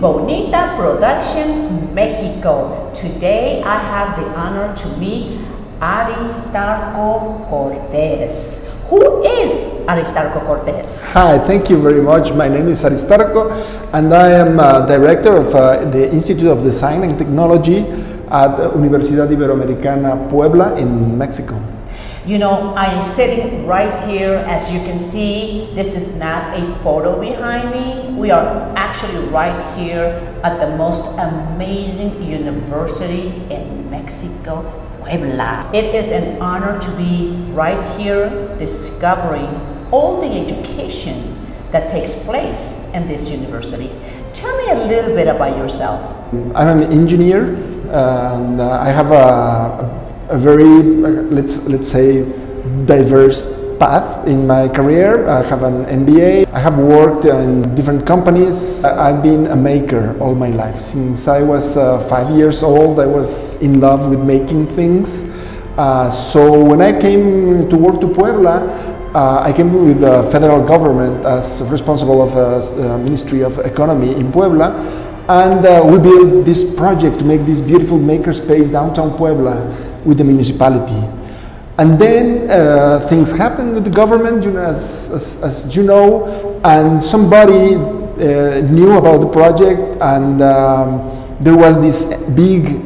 Bonita Productions, Mexico. Today I have the honor to meet Aristarco Cortés. Who is Aristarco Cortés? Hi, thank you very much. My name is Aristarco and I am director of the Institute of Design and Technology at Universidad Iberoamericana Puebla in Mexico. You know, I am sitting right here. As you can see, this is not a photo behind me. We are actually right here at the most amazing university in Mexico, Puebla. It is an honor to be right here discovering all the education that takes place in this university. Tell me a little bit about yourself. I'm an engineer and I have a very, let's say, diverse path in my career. I have an MBA. I have worked in different companies. I've been a maker all my life. Since I was 5 years old, I was in love with making things. So when I came to work to Puebla, I came with the federal government as responsible of the Ministry of Economy in Puebla. And we built this project to make this beautiful makerspace downtown Puebla with the municipality. And then things happened with the government, as you know, and somebody knew about the project, and there was this big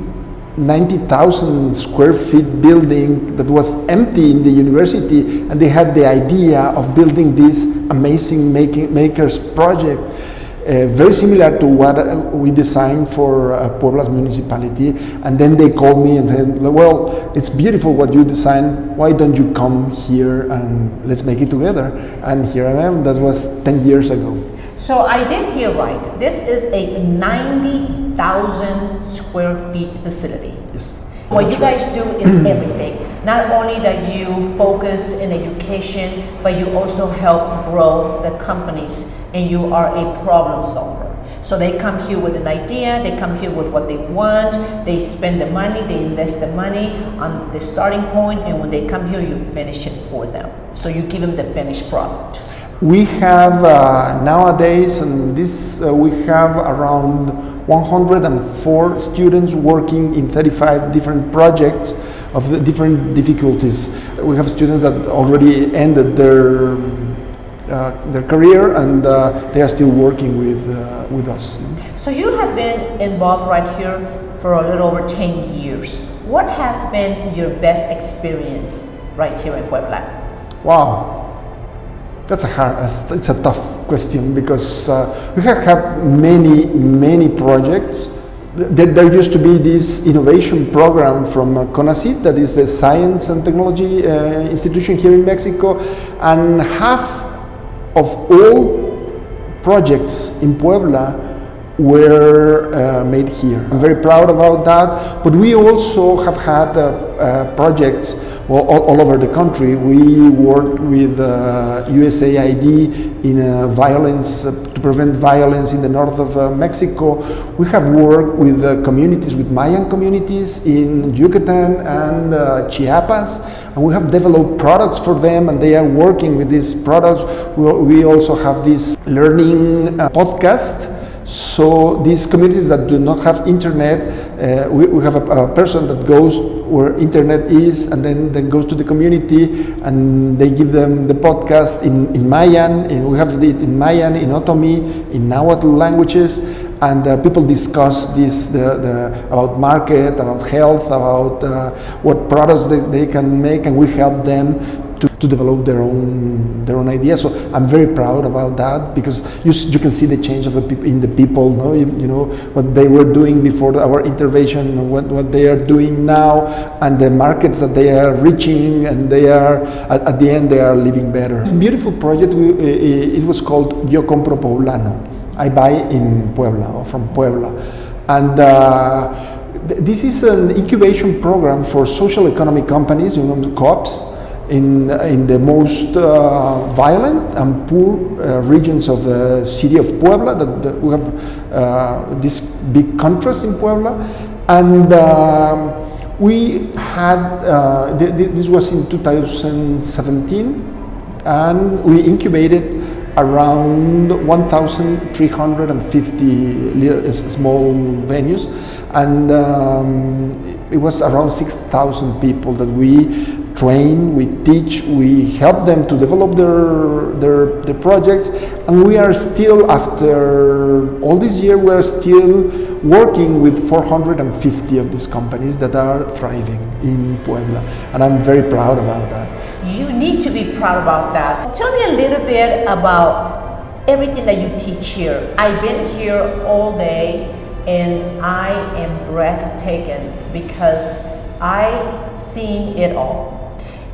90,000 square feet building that was empty in the university, and they had the idea of building this amazing makers project. Very similar to what we designed for Puebla's municipality, and then they called me and said, well, it's beautiful what you designed, why don't you come here and let's make it together? And here I am. That was 10 years ago. So I did hear right, this is a 90,000 square feet facility. Yes. What you guys do is everything. Not only that you focus in education, but you also help grow the companies, and you are a problem solver. So they come here with an idea, they come here with what they want, they spend the money, they invest the money on the starting point, and when they come here, you finish it for them. So you give them the finished product. We have nowadays, and this we have around 104 students working in 35 different projects of the different difficulties. We have students that already ended their career, and they are still working with us. So you have been involved right here for a little over 10 years. What has been your best experience right here in Puebla? Wow. It's a tough question because we have had many projects. There used to be this innovation program from CONACYT, that is a science and technology institution here in Mexico, and half of all projects in Puebla were made here. I'm very proud about that, but we also have had projects all over the country. We worked with USAID in violence, to prevent violence in the north of Mexico. We have worked with communities, with Mayan communities in Yucatan and Chiapas, and we have developed products for them, and they are working with these products. We also have this learning podcast. So these communities that do not have internet, we have a person that goes where internet is, and then goes to the community, and they give them the podcast in Mayan, and we have it in Mayan, in Otomi, in Nahuatl languages, and people discuss this about market, about health, about what products they can make, and we help them to develop their own ideas. So I'm very proud about that, because you can see the change of the people. No, you know what they were doing before our intervention, what they are doing now, and the markets that they are reaching, and they are at the end they are living better. It's a beautiful project. It was called Yo Compro Poblano. I buy in Puebla, or from Puebla, and this is an incubation program for social economic companies, co-ops, in the most violent and poor regions of the city of Puebla. That we have this big contrast in Puebla, and we had this was in 2017, and we incubated around 1,350 small venues, and it was around 6,000 people that we train, we teach, we help them to develop their projects, and we are still, after all this year, we are still working with 450 of these companies that are thriving in Puebla, and I'm very proud about that. You need to be proud about that. Tell me a little bit about everything that you teach here. I've been here all day and I am breathtaken because I've seen it all.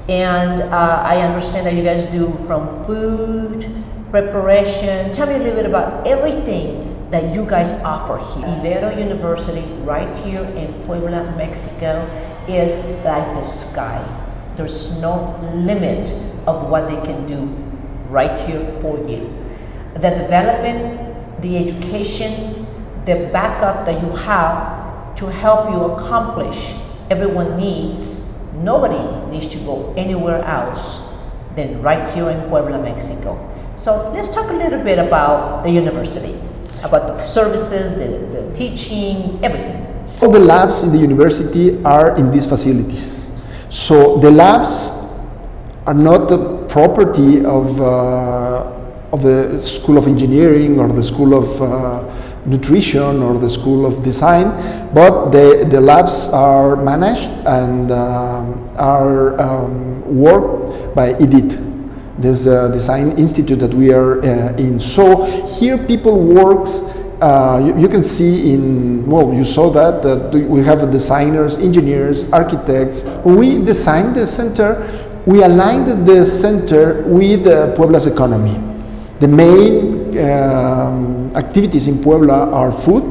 And I understand that you guys do from food, preparation. Tell me a little bit about everything that you guys offer here. Ibero University, right here in Puebla, Mexico, is like the sky. There's no limit of what they can do right here for you. The development, the education, the backup that you have to help you accomplish everyone needs. Nobody needs to go anywhere else than right here in Puebla, Mexico. So let's talk a little bit about the university, about the services, the teaching, everything. All the labs in the university are in these facilities. So the labs are not the property of the School of Engineering or the School of Nutrition or the School of Design, but the labs are managed and are worked by EDIT. There's a design institute that we are in. So here people works. You can see you saw that we have designers, engineers, architects. When we designed the center, we aligned the center with Puebla's economy. The main activities in Puebla are food,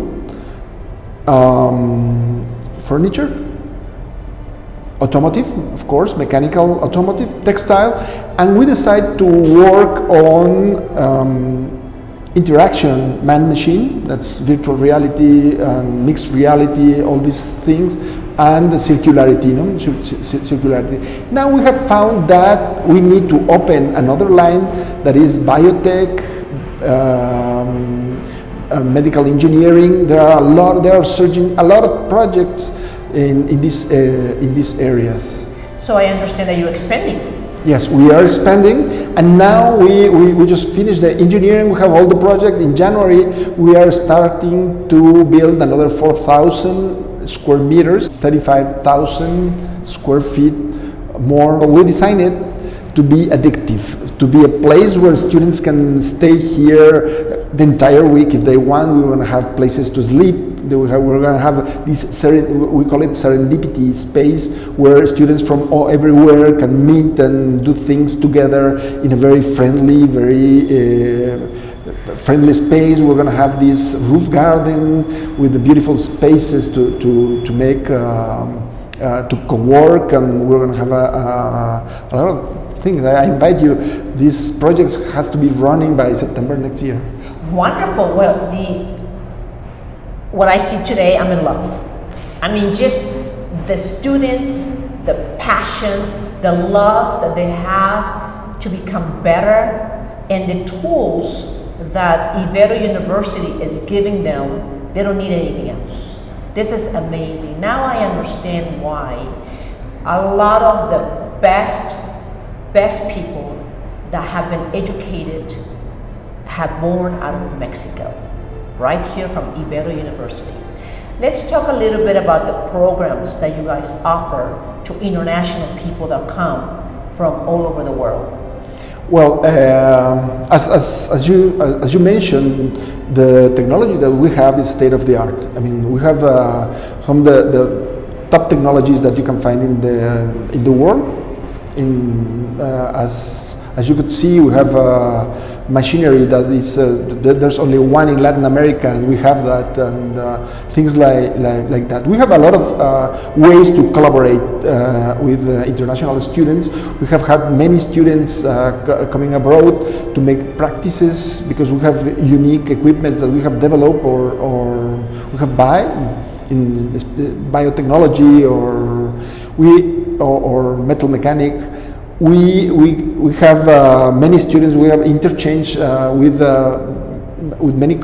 furniture, automotive, of course, mechanical automotive, textile, and we decided to work on interaction man-machine, that's virtual reality, mixed reality, all these things, and the circularity, circularity. Now we have found that we need to open another line that is biotech, medical engineering. There are surging a lot of projects in these areas. So I understand that you're expanding. Yes, we are expanding, and now we just finished the engineering. We have all the project. In January, we are starting to build another 4,000 square meters, 35,000 square feet more. We designed it to be addictive, to be a place where students can stay here the entire week if they want. We're going to have places to sleep. We're going to have this, we call it serendipity space, where students from everywhere can meet and do things together in a very friendly, friendly space. We're going to have this roof garden with the beautiful spaces to make to co-work, and we're going to have a lot of things. I invite you. This project has to be running by September next year. Wonderful. Well, what I see today, I'm in love. I mean, just the students, the passion, the love that they have to become better, and the tools that Ibero University is giving them. They don't need anything else. This is amazing. Now I understand why a lot of the best people that have been educated have born out of Mexico, right here from Ibero University. Let's talk a little bit about the programs that you guys offer to international people that come from all over the world. Well, as you mentioned, the technology that we have is state of the art. I mean, we have some of the top technologies that you can find in the world. As you could see, we have machinery that is there's only one in Latin America, and we have that, and things like that. We have a lot of ways to collaborate with international students. We have had many students coming abroad to make practices because we have unique equipment that we have developed or we have buy in biotechnology or metal mechanic. we have many students. We have interchange with many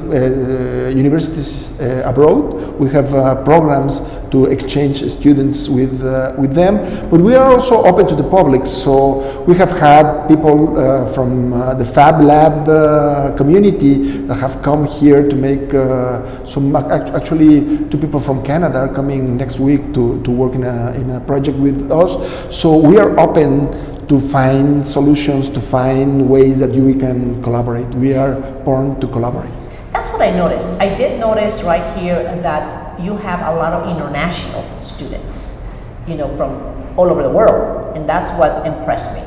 universities abroad. We have programs to exchange students with them, but we are also open to the public. So we have had people from the Fab Lab community that have come here to make actually 2 people from Canada are coming next week to work in a project with us. So we are open to find solutions, to find ways that we can collaborate. We are born to collaborate. That's what I noticed. I did notice right here that you have a lot of international students, from all over the world, and that's what impressed me.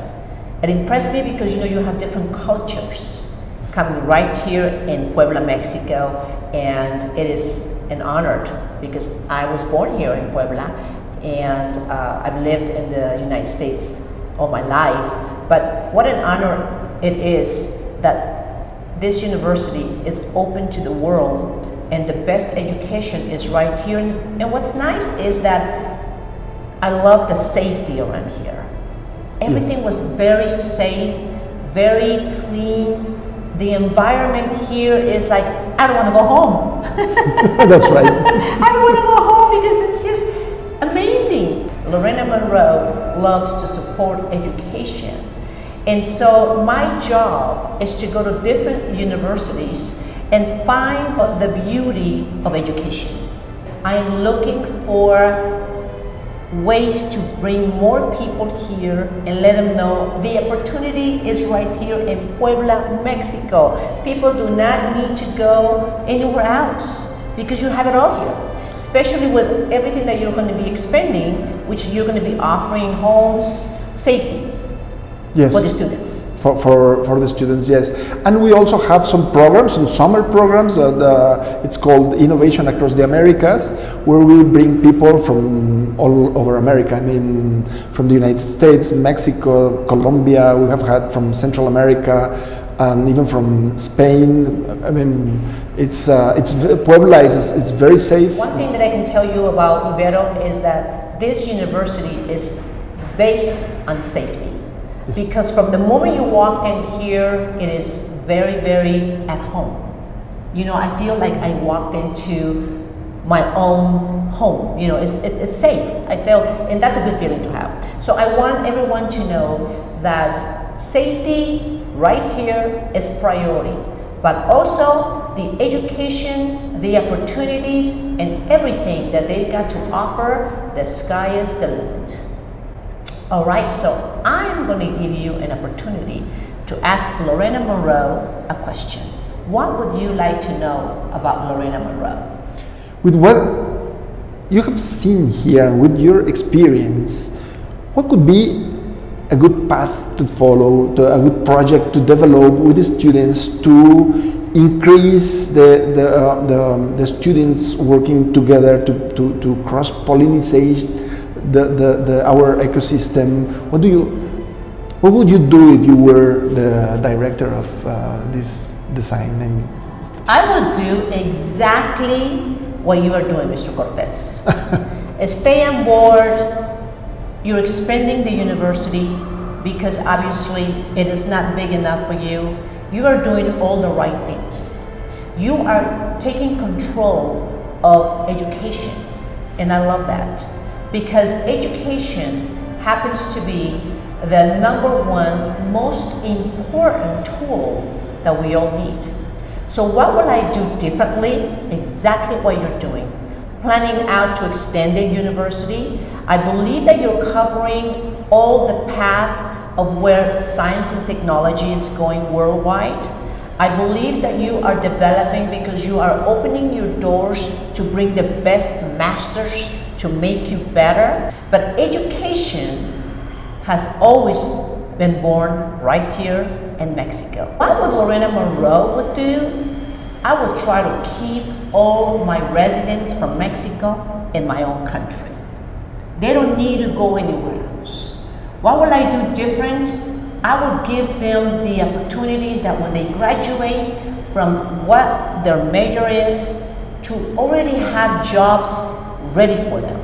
It impressed me because you have different cultures coming right here in Puebla, Mexico, and it is an honor because I was born here in Puebla, and I've lived in the United States all my life, but what an honor it is that this university is open to the world and the best education is right here. And what's nice is that I love the safety around here. Everything was very safe, very clean. The environment here is like, I don't want to go home. That's right. I don't want to go home because it's just amazing. Lorena Monroe loves to support education. And so my job is to go to different universities and find the beauty of education. I am looking for ways to bring more people here and let them know the opportunity is right here in Puebla, Mexico. People do not need to go anywhere else because you have it all here. Especially with everything that you're going to be expanding, which you're going to be offering homes, safety for the students. For the students, yes. And we also have some programs, some summer programs. It's called Innovation Across the Americas, where we bring people from all over America. I mean, from the United States, Mexico, Colombia. We have had from Central America, and even from Spain. I mean, it's Puebla is very safe. One thing that I can tell you about Ibero is that this university is based on safety. Yes. Because from the moment you walked in here, it is very, very at home. I feel like I walked into my own home. It's safe. I felt, and that's a good feeling to have. So I want everyone to know that safety right here is priority, but also the education, the opportunities, and everything that they've got to offer, the sky is the limit. All right, so I'm going to give you an opportunity to ask Lorena Monroe a question. What would you like to know about Lorena Monroe? With what you have seen here, with your experience, what could be a good path to follow, a good project to develop with the students to increase the students working together to cross-pollinate our ecosystem? What would you do if you were the director of this design? I would do exactly what you are doing, Mr. Cortés. Stay on board. You're expanding the university because obviously it is not big enough for you. You are doing all the right things. You are taking control of education, and I love that because education happens to be the #1 most important tool that we all need. So what will I do differently? Exactly what you're doing. Planning out to extend the university. I believe that you're covering all the path of where science and technology is going worldwide. I believe that you are developing because you are opening your doors to bring the best masters to make you better. But education has always been born right here in Mexico. What would Lorena Monroe would do? I would try to keep all my residents from Mexico in my own country. They don't need to go anywhere else. What will I do different? I will give them the opportunities that when they graduate from what their major is to already have jobs ready for them.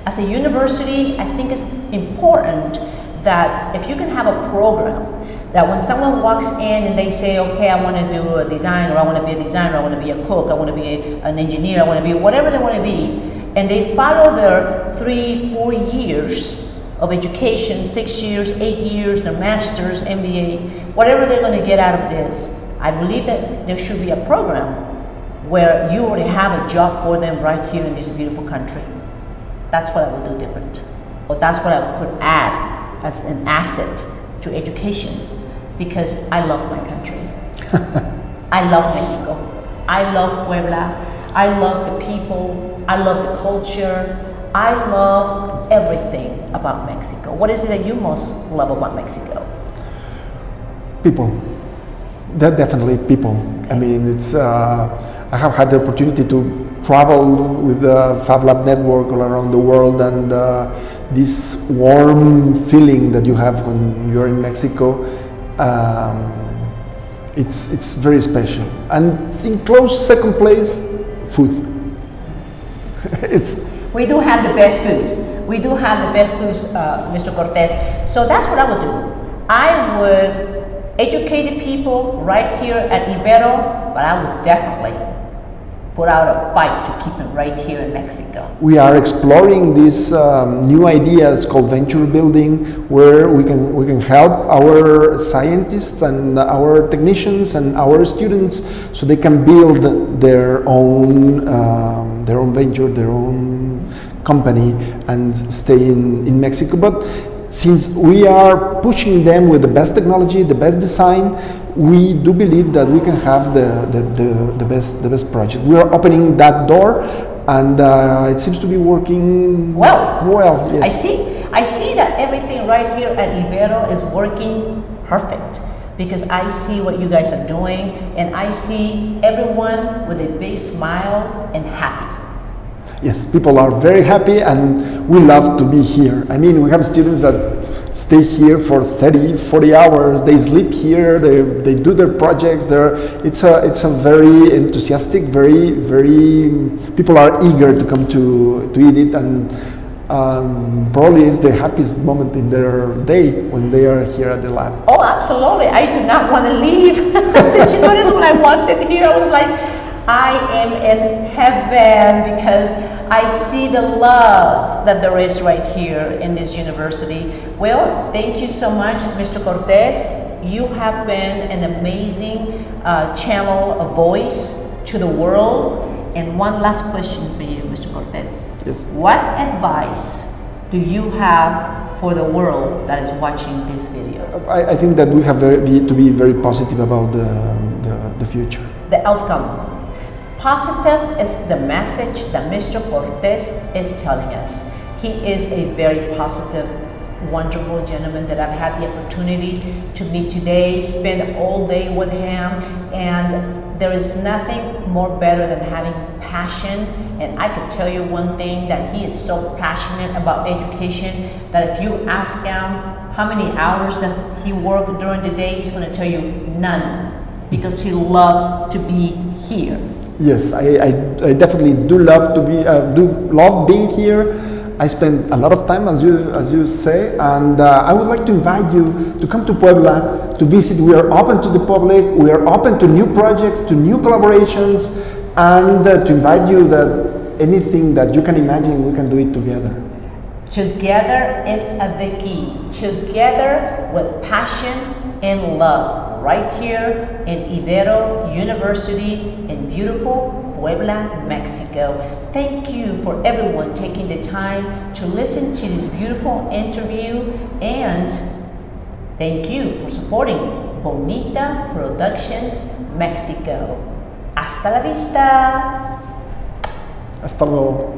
As a university, I think it's important that if you can have a program that when someone walks in and they say, okay, I want to do a design, or I want to be a designer, I want to be a cook, I want to be an engineer, I want to be whatever they want to be, and they follow their 3-4 years of education, 6 years, 8 years, their master's, MBA, whatever they're going to get out of this, I believe that there should be a program where you already have a job for them right here in this beautiful country. That's what I would do different. Or that's what I could add as an asset to education, because I love my country. I love Mexico. I love Puebla. I love the people. I love the culture. I love everything about Mexico. What is it that you most love about Mexico? People. Definitely people. I mean, it's. I have had the opportunity to travel with the Fab Lab network all around the world, and this warm feeling that you have when you're in Mexico, it's very special. And in close second place, food. We do have the best food. We do have the best foods, Mr. Cortés. So that's what I would do. I would educate the people right here at Ibero, but I would definitely put out a fight to keep them right here in Mexico. We are exploring these new ideas called venture building, where we can help our scientists and our technicians and our students so they can build their own venture, their own company, and stay in Mexico. But since we are pushing them with the best technology, the best design, we do believe that we can have the best project. We are opening that door, and it seems to be working well. Yes. I see that everything right here at Ibero is working perfect, because I see what you guys are doing, and I see everyone with a big smile and happy. Yes, people are very happy, and we love to be here. I mean, we have students that stay here for 30, 40 hours. They sleep here. They do their projects. It's a very enthusiastic, very people are eager to come to eat it, and probably it's the happiest moment in their day when they are here at the lab. Oh, absolutely. I do not want to leave. Did you notice when I wanted here? I was like, I am in heaven, because I see the love that there is right here in this university. Well, thank you so much, Mr. Cortés. You have been an amazing channel, a voice to the world. And one last question for you, Mr. Cortés. Yes. What advice do you have for the world that is watching this video? I think that we have to be very positive about the future. The outcome. Positive is the message that Mr. Cortés is telling us. He is a very positive, wonderful gentleman that I've had the opportunity to meet today, spend all day with him, and there is nothing more better than having passion. And I can tell you one thing, that he is so passionate about education that if you ask him how many hours does he work during the day, he's going to tell you none, because he loves to be here. Yes, I definitely do love being here. I spend a lot of time, as you say, and I would like to invite you to come to Puebla to visit. We are open to the public. We are open to new projects, to new collaborations, and to invite you that anything that you can imagine, we can do it together. Together is the key. Together with passion and love, right here in Ibero University in beautiful Puebla, Mexico. Thank you for everyone taking the time to listen to this beautiful interview, and thank you for supporting Bonita Productions Mexico. Hasta la vista. Hasta luego.